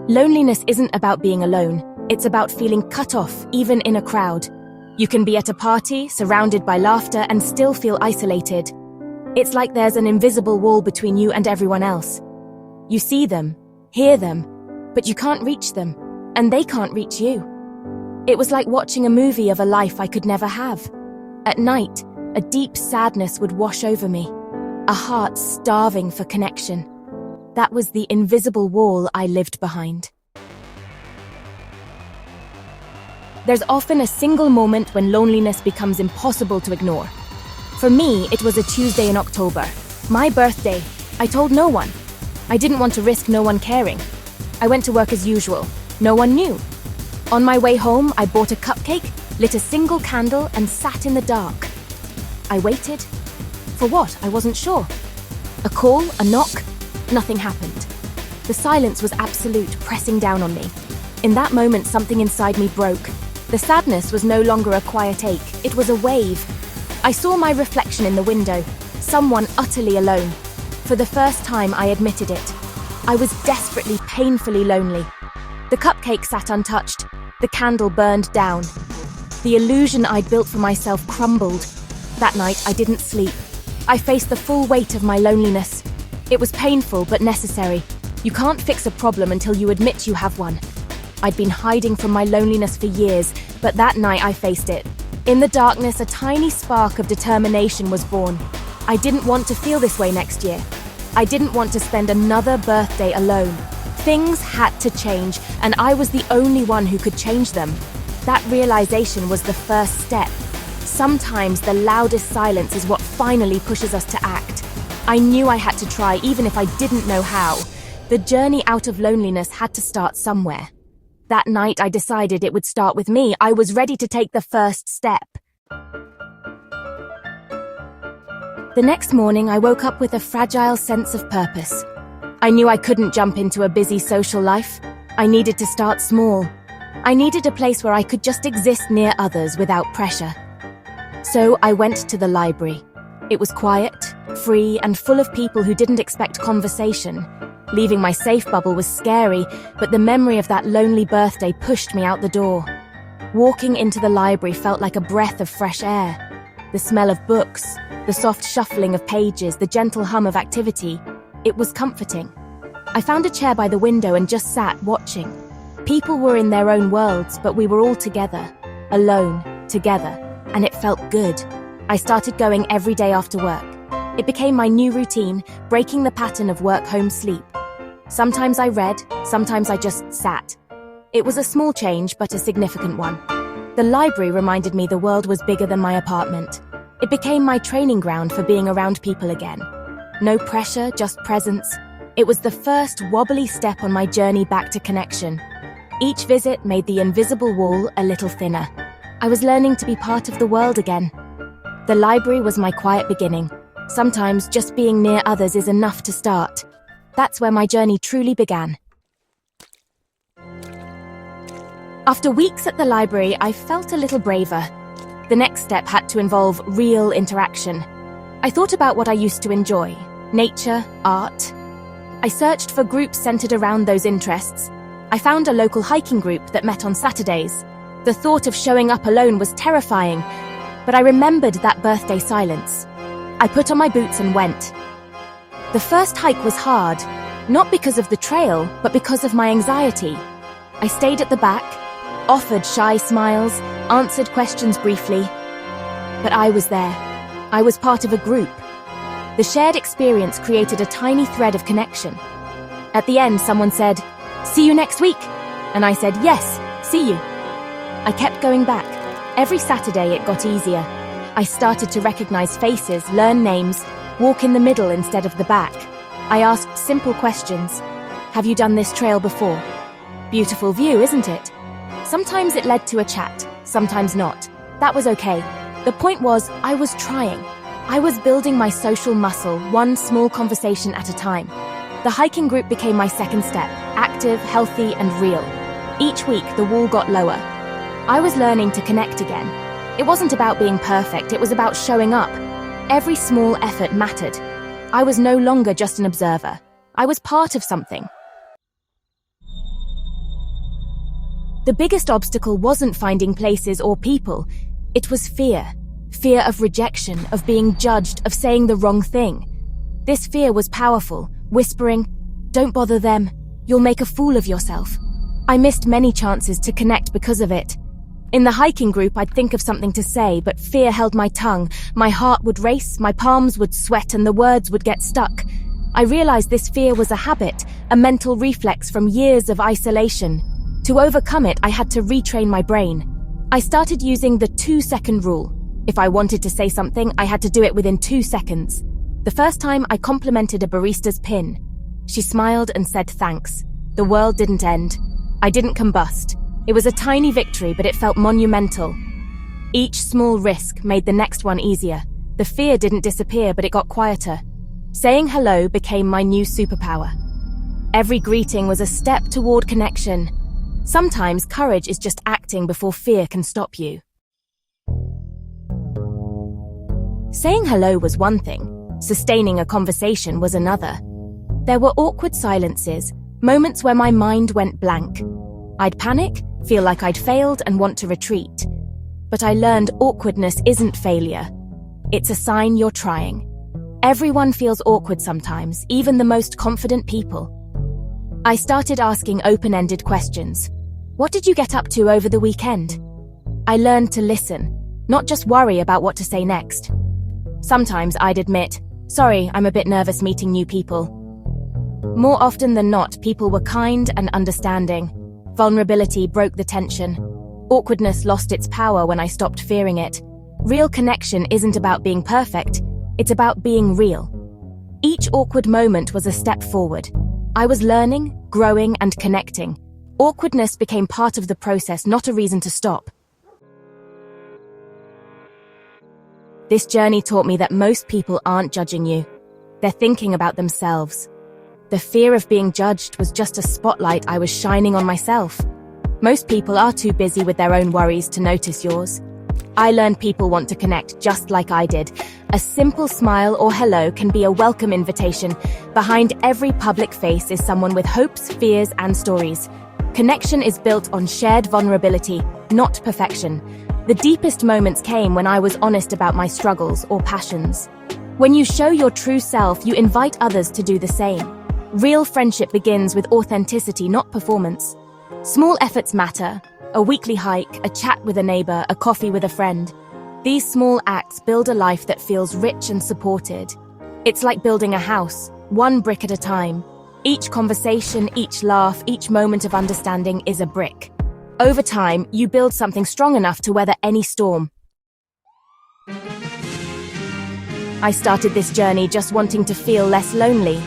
Loneliness isn't about being alone. It's about feeling cut off, even in a crowd. You can be at a party, surrounded by laughter, and still feel isolated. It's like there's an invisible wall between you and everyone else. You see them, hear them, but you can't reach them, and they can't reach you. It was like watching a movie of a life I could never have. At night, a deep sadness would wash over me, a heart starving for connection. That was the invisible wall I lived behind. There's often a single moment when loneliness becomes impossible to ignore. For me, it was a Tuesday in October. My birthday. I told no one. I didn't want to risk no one caring. I went to work as usual. No one knew. On my way home, I bought a cupcake, lit a single candle, and sat in the dark. I waited. For what? I wasn't sure. A call, a knock, nothing happened. The silence was absolute, pressing down on me. In that moment, something inside me broke. The sadness was no longer a quiet ache, it was a wave. I saw my reflection in the window, someone utterly alone. For the first time, I admitted it. I was desperately, painfully lonely. The cupcake sat untouched. The candle burned down. The illusion I'd built for myself crumbled. That night, I didn't sleep. I faced the full weight of my loneliness. It was painful, but necessary. You can't fix a problem until you admit you have one. I'd been hiding from my loneliness for years, but that night I faced it. In the darkness, a tiny spark of determination was born. I didn't want to feel this way next year. I didn't want to spend another birthday alone. Things had to change, and I was the only one who could change them. That realization was the first step. Sometimes the loudest silence is what finally pushes us to act. I knew I had to try, even if I didn't know how. The journey out of loneliness had to start somewhere. That night, I decided it would start with me. I was ready to take the first step. The next morning, I woke up with a fragile sense of purpose. I knew I couldn't jump into a busy social life. I needed to start small. I needed a place where I could just exist near others without pressure. So I went to the library. It was quiet, free, and full of people who didn't expect conversation. Leaving my safe bubble was scary, but the memory of that lonely birthday pushed me out the door. Walking into the library felt like a breath of fresh air. The smell of books, the soft shuffling of pages, the gentle hum of activity. It was comforting. I found a chair by the window and just sat watching. People were in their own worlds, but we were all together, alone, together, and it felt good. I started going every day after work. It became my new routine, breaking the pattern of work, home, sleep. Sometimes I read, sometimes I just sat. It was a small change, but a significant one. The library reminded me the world was bigger than my apartment. It became my training ground for being around people again. No pressure, just presence. It was the first wobbly step on my journey back to connection. Each visit made the invisible wall a little thinner. I was learning to be part of the world again. The library was my quiet beginning. Sometimes just being near others is enough to start. That's where my journey truly began. After weeks at the library, I felt a little braver. The next step had to involve real interaction. I thought about what I used to enjoy: nature, art. I searched for groups centered around those interests. I found a local hiking group that met on Saturdays. The thought of showing up alone was terrifying, but I remembered that birthday silence. I put on my boots and went. The first hike was hard, not because of the trail, but because of my anxiety. I stayed at the back, offered shy smiles, answered questions briefly. But I was there. I was part of a group. The shared experience created a tiny thread of connection. At the end, someone said, "See you next week." And I said, "Yes, see you." I kept going back. Every Saturday, it got easier. I started to recognize faces, learn names, walk in the middle instead of the back. I asked simple questions. Have you done this trail before? Beautiful view, isn't it? Sometimes it led to a chat, sometimes not. That was okay. The point was, I was trying. I was building my social muscle, one small conversation at a time. The hiking group became my second step, active, healthy, and real. Each week, the wall got lower. I was learning to connect again. It wasn't about being perfect, it was about showing up. Every small effort mattered. I was no longer just an observer. I was part of something. The biggest obstacle wasn't finding places or people. It was fear. Fear of rejection, of being judged, of saying the wrong thing. This fear was powerful, whispering, "Don't bother them. You'll make a fool of yourself." I missed many chances to connect because of it. In the hiking group, I'd think of something to say, but fear held my tongue. My heart would race, my palms would sweat, and the words would get stuck. I realized this fear was a habit, a mental reflex from years of isolation. To overcome it, I had to retrain my brain. I started using the 2-second rule. If I wanted to say something, I had to do it within 2 seconds. The first time, I complimented a barista's pin. She smiled and said thanks. The world didn't end. I didn't combust. It was a tiny victory, but it felt monumental. Each small risk made the next one easier. The fear didn't disappear, but it got quieter. Saying hello became my new superpower. Every greeting was a step toward connection. Sometimes courage is just acting before fear can stop you. Saying hello was one thing. Sustaining a conversation was another. There were awkward silences, moments where my mind went blank. I'd panic, feel like I'd failed, and want to retreat. But I learned awkwardness isn't failure. It's a sign you're trying. Everyone feels awkward sometimes, even the most confident people. I started asking open-ended questions. What did you get up to over the weekend? I learned to listen, not just worry about what to say next. Sometimes I'd admit, "Sorry, I'm a bit nervous meeting new people." More often than not, people were kind and understanding. Vulnerability broke the tension. Awkwardness lost its power when I stopped fearing it. Real connection isn't about being perfect, it's about being real. Each awkward moment was a step forward. I was learning, growing, and connecting. Awkwardness became part of the process, not a reason to stop. This journey taught me that most people aren't judging you. They're thinking about themselves. The fear of being judged was just a spotlight I was shining on myself. Most people are too busy with their own worries to notice yours. I learned people want to connect just like I did. A simple smile or hello can be a welcome invitation. Behind every public face is someone with hopes, fears, and stories. Connection is built on shared vulnerability, not perfection. The deepest moments came when I was honest about my struggles or passions. When you show your true self, you invite others to do the same. Real friendship begins with authenticity, not performance. Small efforts matter. A weekly hike, a chat with a neighbor, a coffee with a friend. These small acts build a life that feels rich and supported. It's like building a house, one brick at a time. Each conversation, each laugh, each moment of understanding is a brick. Over time, you build something strong enough to weather any storm. I started this journey just wanting to feel less lonely.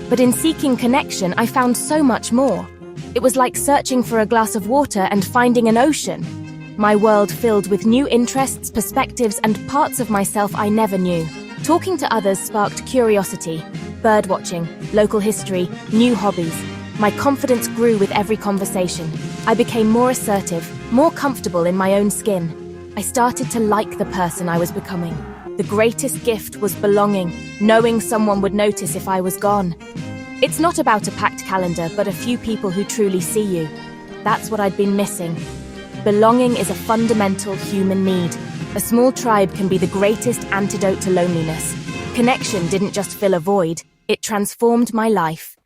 But in seeking connection, I found so much more. It was like searching for a glass of water and finding an ocean. My world filled with new interests, perspectives, and parts of myself I never knew. Talking to others sparked curiosity, birdwatching, local history, new hobbies. My confidence grew with every conversation. I became more assertive, more comfortable in my own skin. I started to like the person I was becoming. The greatest gift was belonging, knowing someone would notice if I was gone. It's not about a packed calendar, but a few people who truly see you. That's what I'd been missing. Belonging is a fundamental human need. A small tribe can be the greatest antidote to loneliness. Connection didn't just fill a void, it transformed my life.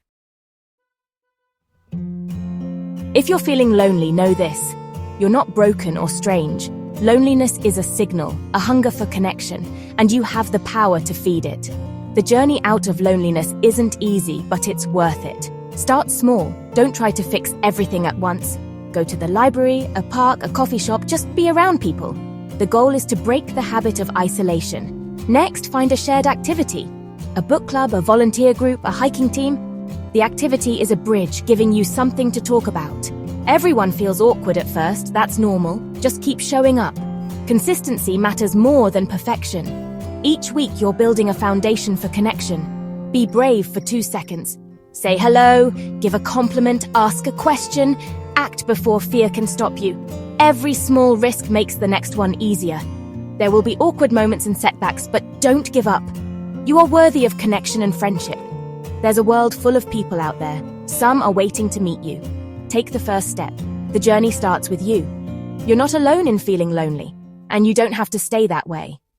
If you're feeling lonely, know this. You're not broken or strange. Loneliness is a signal, a hunger for connection, and you have the power to feed it. The journey out of loneliness isn't easy, but it's worth it. Start small. Don't try to fix everything at once. Go to the library, a park, a coffee shop, just be around people. The goal is to break the habit of isolation. Next, find a shared activity. A book club, a volunteer group, a hiking team. The activity is a bridge, giving you something to talk about. Everyone feels awkward at first, that's normal. Just keep showing up. Consistency matters more than perfection. Each week you're building a foundation for connection. Be brave for 2 seconds. Say hello, give a compliment, ask a question. Act before fear can stop you. Every small risk makes the next one easier. There will be awkward moments and setbacks, but don't give up. You are worthy of connection and friendship. There's a world full of people out there. Some are waiting to meet you. Take the first step. The journey starts with you. You're not alone in feeling lonely, and you don't have to stay that way.